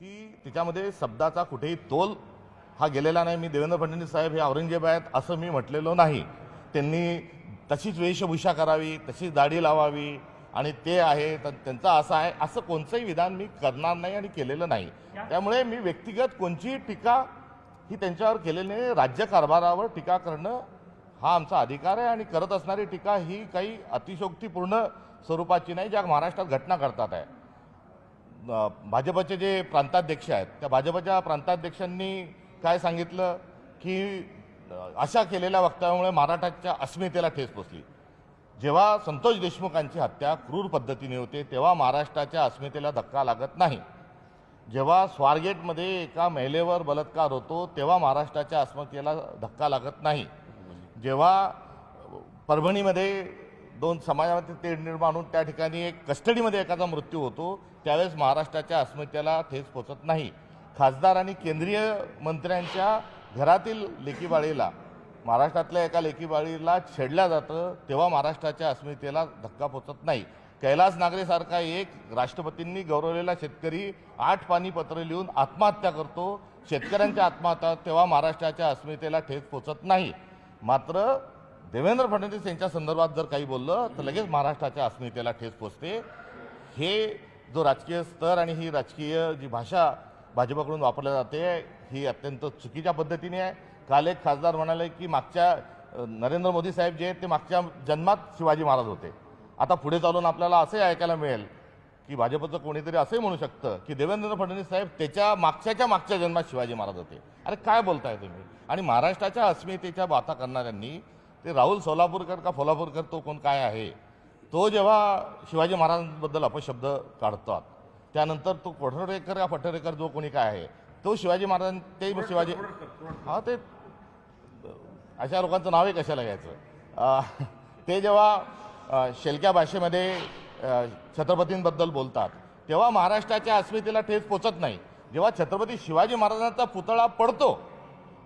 की त्याच्यामध्ये शब्दाचा कुठेही तोल हा गेलेला नाही। मी देवेंद्र फडणवीस साहेब हे औरंगजेब आहेत असं मी म्हटलेलो नाही। त्यांनी तशीच वेशभूषा करावी, तशीच दाढी लावावी आणि ते आहे तर त्यांचा असं आहे असं कोणतंही विधान मी करणार नाही आणि केलेलं नाही। त्यामुळे मी व्यक्तिगत कोणतीही टीका ही त्यांच्यावर केलेली नाही। राज्यकारभारावर टीका करणं हा आमचा अधिकार आहे आणि करत असणारी टीका ही काही अतिशयोक्तीपूर्ण स्वरूपाची नाही ज्या महाराष्ट्रात घटना घडतात आहे। भाजपचे जे प्रांताध्यक्ष आहेत त्या भाजपच्या प्रांताध्यक्षांनी काय सांगितलं की अशा केलेल्या वक्तव्यामुळे मराठाच्या अस्मितेला ठेच पोचली। जेव्हा संतोष देशमुखांची हत्या क्रूर पद्धतीने होते तेव्हा महाराष्ट्राच्या अस्मितेला धक्का लागत नाही। जेव्हा स्वारगेटमध्ये एका महिलेवर बलात्कार होतो तेव्हा महाराष्ट्राच्या अस्मितेला धक्का लागत नाही। जेव्हा परभणीमध्ये दोन समाजामध्ये तेढ निर्माण होऊन त्या ठिकाणी एक कस्टडीमध्ये एखादा मृत्यू होतो त्यावेळेस महाराष्ट्राच्या अस्मितेला ठेच पोचत नाही। खासदार आणि केंद्रीय मंत्र्यांच्या घरातील लेकीबाळीला महाराष्ट्रातल्या एका लेकीबाळीला छेडल्या जातं तेव्हा महाराष्ट्राच्या अस्मितेला धक्का पोचत नाही। कैलास नागरेसारखा एक राष्ट्रपतींनी गौरवलेला शेतकरी 8 पानी पत्र लिहून आत्महत्या करतो, शेतकऱ्यांच्या आत्महत्या तेव्हा महाराष्ट्राच्या अस्मितेला ठेच पोचत नाही। मात्र देवेंद्र फडणवीस यांच्या संदर्भात जर काही बोललं तर लगेच महाराष्ट्राच्या अस्मितेला ठेच पोचते। हे जो राजकीय स्तर आणि ही राजकीय जी भाषा भाजपकडून वापरली जाते ही अत्यंत चुकीच्या पद्धतीने आहे। काल एक खासदार म्हणाले की मागच्या नरेंद्र मोदी साहेब जे आहेत ते मागच्या जन्मात शिवाजी महाराज होते। आता पुढे चालून आपल्याला असे ऐकायला मिळेल की भाजपचं कोणीतरी असंही म्हणू शकतं की देवेंद्र फडणवीस साहेब त्याच्या मागच्या जन्मात शिवाजी महाराज होते। अरे काय बोलताय तुम्ही? आणि महाराष्ट्राच्या अस्मितेच्या बाता करणाऱ्यांनी ते राहुल सोलापूरकर का फोलापूरकर तो कोण काय आहे तो जेव्हा शिवाजी महाराजांबद्दल अपशब्द काढतात त्यानंतर तो कोठरेकर का पठरेकर जो कोणी काय आहे तो शिवाजी महाराज ते शिवाजी हा ते अशा लोकांचं नावही कशाला घ्यायचं। ते जेव्हा शेलक्या भाषेमध्ये छत्रपतींबद्दल बोलतात तेव्हा महाराष्ट्राच्या अस्मितेला ठेच पोचत नाही। जेव्हा छत्रपती शिवाजी महाराजांचा पुतळा पडतो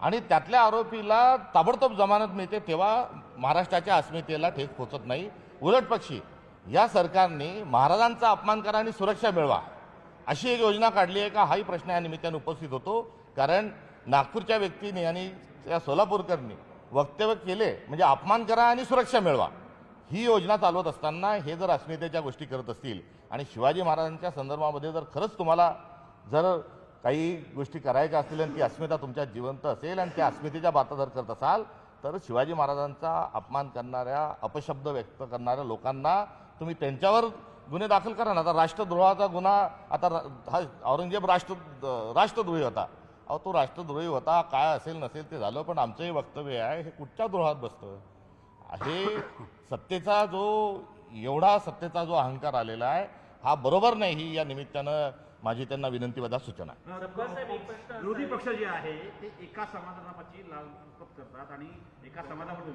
आणि त्यातल्या आरोपीला ताबडतोब जमानत मिळते तेव्हा महाराष्ट्राच्या अस्मितेला ठेच पोचत नाही। उलट पक्षी या सरकारने महाराजांचा अपमान करा आणि सुरक्षा मिळवा अशी एक योजना काढली आहे का हाही प्रश्न या निमित्ताने उपस्थित होतो। कारण नागपूरच्या व्यक्तीने आणि या सोलापूरकरनी वक्तव्य केले म्हणजे अपमान करा आणि सुरक्षा मिळवा ही योजना चालवत असताना हे जर अस्मितेच्या गोष्टी करत असतील आणि शिवाजी महाराजांच्या संदर्भामध्ये जर खरंच तुम्हाला जर काही गोष्टी करायच्या असतील आणि ती अस्मिता तुमच्यात जिवंत असेल आणि त्या अस्मितेच्या बाता जर करत असाल तर शिवाजी महाराजांचा अपमान करणाऱ्या अपशब्द व्यक्त करणाऱ्या लोकांना तुम्ही त्यांच्यावर गुन्हे दाखल करा ना। आता राष्ट्रद्रोहाचा गुन्हा आता हा औरंगजेब राष्ट्रद्रोही होता। अहो तो राष्ट्रद्रोही होता काय असेल नसेल ते झालं पण आमचंही वक्तव्य आहे हे कुठच्या द्रोहात बसतं? हे सत्तेचा जो एवढा सत्तेचा जो अहंकार आलेला आहे हा बरोबर नाही ही या निमित्तानं माझी त्यांना विनंतीवजा सूचना। विरोधी पक्ष जे आहे ते एका समाधानापाची लालपत करतात आणि एका समाधानापासून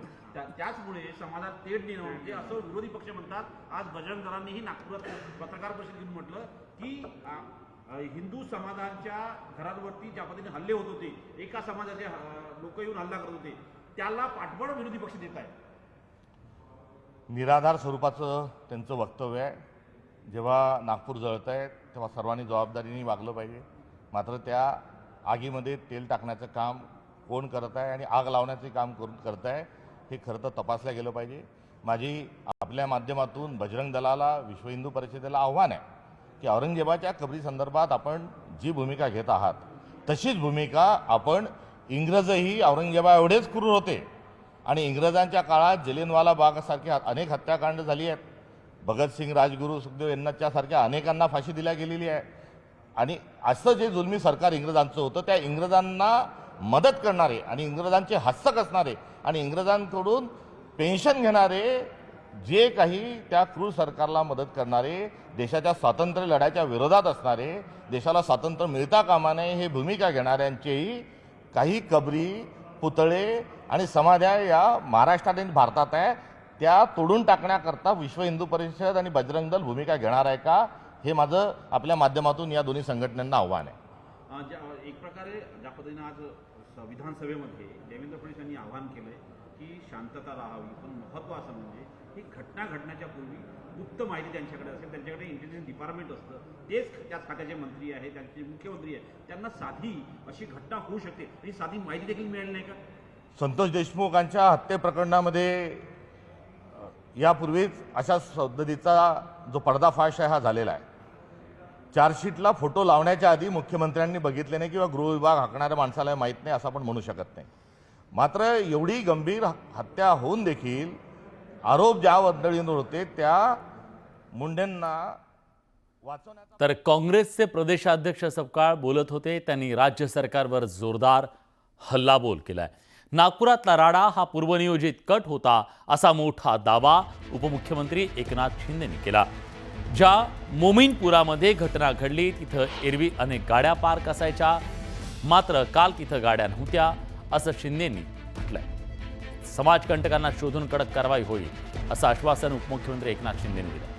त्याचमुळे समाजात तेढ निर्माण होते असं विरोधी पक्ष म्हणतात। आज बजरंग दलांनीही नागपुरात पत्रकार परिषदेत म्हटलं की हिंदू समाजाच्या घरांवरती ज्या पद्धतीने हल्ले होत होते एका समाजाचे लोक येऊन हल्ला करत होते त्याला पाठबळ विरोधी पक्ष देत आहे। निराधार स्वरूपाचं त्यांचं वक्तव्य आहे। जेव्हा नागपूर जळत आहे तेव्हा सर्वांनी जबाबदारीने वागलं पाहिजे। मात्र त्या आगीमध्ये तेल टाकण्याचं काम कोण करत आहे आणि आग लावण्याचे काम कोण करत आहे हे खरं तर तपासलं गेलं पाहिजे। माझी आपल्या माध्यमातून बजरंग दलाला विश्व हिंदू परिषदेला आव्हान आहे की औरंगजेबाच्या कबरी संदर्भात आपण जी भूमिका घेत आहात तशीच भूमिका आपण इंग्रजही औरंगजेबा एवढेच क्रूर होते आणि इंग्रजांच्या काळात जलियनवाला बागसारखे अनेक हत्याकांड झाली आहेत। भगतसिंग राजगुरू सुखदेव यांच्यासारख्या अनेकांना फाशी दिल्या गेलेली आहे आणि असं जे जुलमी सरकार इंग्रजांचं होतं त्या इंग्रजांना मदत करणारे आणि इंग्रजांचे हस्तक असणारे आणि इंग्रजांकडून पेन्शन घेणारे जे काही त्या क्रूर सरकारला मदत करणारे देशाच्या स्वातंत्र्य लढ्याच्या विरोधात असणारे देशाला स्वातंत्र्य मिळता कामा नये हे भूमिका घेणाऱ्यांचेही काही कबरी पुतळे आणि समाध्या या महाराष्ट्रात आणि भारतात आहे त्या तोडून टाकण्याकरता विश्व हिंदू परिषद आणि बजरंग दल भूमिका घेणार आहे का हे माझं आपल्या माध्यमातून या दोन्ही संघटनांना आव्हान आहे। एक प्रकारे ज्या पद्धतीने आज विधानसभेमध्ये देवेंद्र फडणवीस यांनी आवाहन केलंय की शांतता राहावी पण महत्त्वाचं म्हणजे ही घटना घडण्याच्या पूर्वी गुप्त माहिती त्यांच्याकडे असेल, त्यांच्याकडे इंटेलिजन्स डिपार्टमेंट असतं, तेच त्याच खात्याचे मंत्री आहे, त्यांचे मुख्यमंत्री आहे, त्यांना साधी अशी घटना होऊ शकते ही साधी माहिती देखील मिळाली नाही का? संतोष देशमुखांच्या हत्ये प्रकरणामध्ये यापूर्वीच अशा पद्धतीचा जो पर्दाफाश आहे हा झालेला आहे. चार्जशीटला फोटो लावण्याच्या आधी मुख्यमंत्र्यांनी बघितले नाही किंवा गृहविभाग हाकणाऱ्या माणसाला माहीत नाही असं आपण म्हणू शकत नाही. मात्र एवढी गंभीर हत्या होऊन देखील आरोप ज्या मंडळींवर होते त्या मुंडेंना वाचवण्याचा. तर काँग्रेसचे प्रदेशाध्यक्ष सपकाळ बोलत होते. त्यांनी राज्य सरकारवर जोरदार हल्लाबोल केलाय. नागपुरातला राडा हा पूर्वनियोजित कट होता असा मोठा दावा उपमुख्यमंत्री एकनाथ शिंदेंनी केला. ज्या मोमीनपुरामध्ये घटना घडली तिथं एरवी अनेक गाड्या पार्क असायच्या, मात्र काल तिथं गाड्या नव्हत्या असं शिंदेंनी म्हटलंय. समाजकंटकांना शोधून कडक कारवाई होईल असं आश्वासन उपमुख्यमंत्री एकनाथ शिंदेंनी दिलं.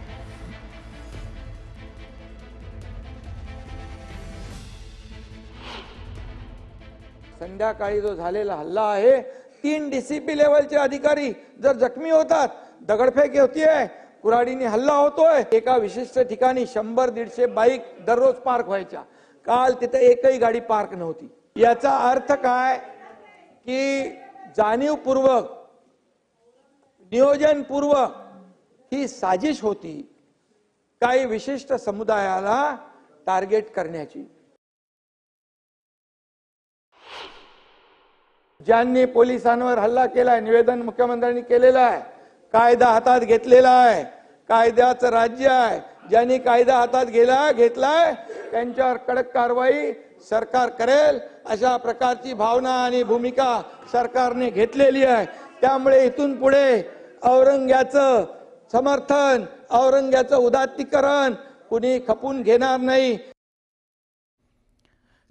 संध्याकाळी जो झालेला हल्ला आहे, 3 DCP लेवलचे अधिकारी जर जखमी होतात, दगडफेक होतीये, कुऱ्हाडीने हल्ला होतोय, एका विशिष्ट ठिकाणी 100-150 बाईक दररोज पार्क व्हायच्या, काल तिथे एकही गाडी पार्क नव्हती. याचा अर्थ काय की जाणीवपूर्वक नियोजनपूर्वक ही साजिश होती काही विशिष्ट समुदायाला टार्गेट करण्याची. ज्यांनी पोलिसांवर हल्ला केलाय, निवेदन मुख्यमंत्र्यांनी केलेलं आहे, कायदा हातात घेतलेला आहे, कायद्याचं राज्य आहे, ज्यांनी कायदा हातात घेतलाय त्यांच्यावर कडक कारवाई सरकार करेल अशा प्रकारची भावना आणि भूमिका सरकारने घेतलेली आहे. त्यामुळे इथून पुढे औरंग्याचं समर्थन, औरंग्याचं उदात्तीकरण कुणी खपून घेणार नाही.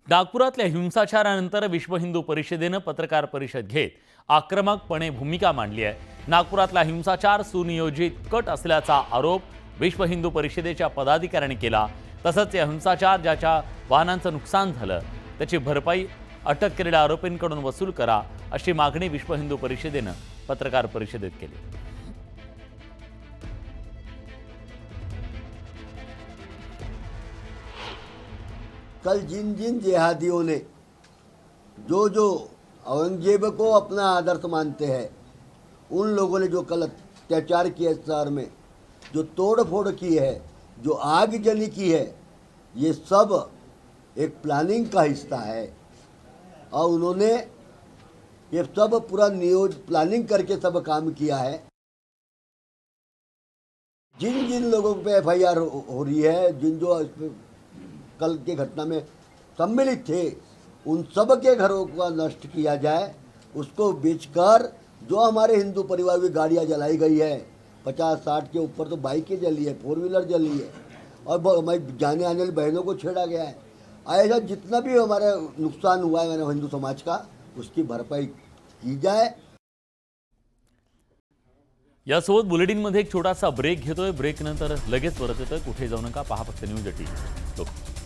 नागपुरातल्या हिंसाचारानंतर विश्व हिंदू परिषदेनं पत्रकार परिषद घेत आक्रमकपणे भूमिका मांडली आहे. नागपुरातला हिंसाचार सुनियोजित कट असल्याचा आरोप विश्व हिंदू परिषदेच्या पदाधिकाऱ्यांनी केला. तसंच या हिंसाचार ज्याच्या वाहनांचं नुकसान झालं त्याची भरपाई अटक केलेल्या आरोपींकडून वसूल करा अशी मागणी विश्व हिंदू परिषदेनं पत्रकार परिषदेत केली. कल जिन जिन जिहादियों ने जो जो औरंगजेब को अपना आदर्श मानते हैं, उन लोगों ने जो कल अत्याचार किया इस शहर में, जो तोड़ फोड़ की है, जो आगजनी की है, ये सब एक प्लानिंग का हिस्सा है. और उन्होंने ये सब पूरा प्लानिंग करके सब काम किया है. जिन जिन लोगों पे FIR हो रही है, जिन जो कल के घटना में सम्मिलित थे, उन सब के घरों को नष्ट किया जाए. उसको बेचकर जो हमारे हिंदू परिवार की गाड़ियाँ जलाई गई है, 50-60 के ऊपर तो बाइकें जली है, 4 व्हीलर जली है, और हमारी जाने आने वाली बहनों को छेड़ा गया है. ऐसा जितना भी हमारा नुकसान हुआ है मेरे हिंदू समाज का, उसकी भरपाई की जाए. यासोबत बुलेटिनमध्ये एक छोटासा ब्रेक घेतोय. ब्रेक नंतर लगेच परत येतोय. कुठे जाऊ नका, पहा फक्त न्यूज 18.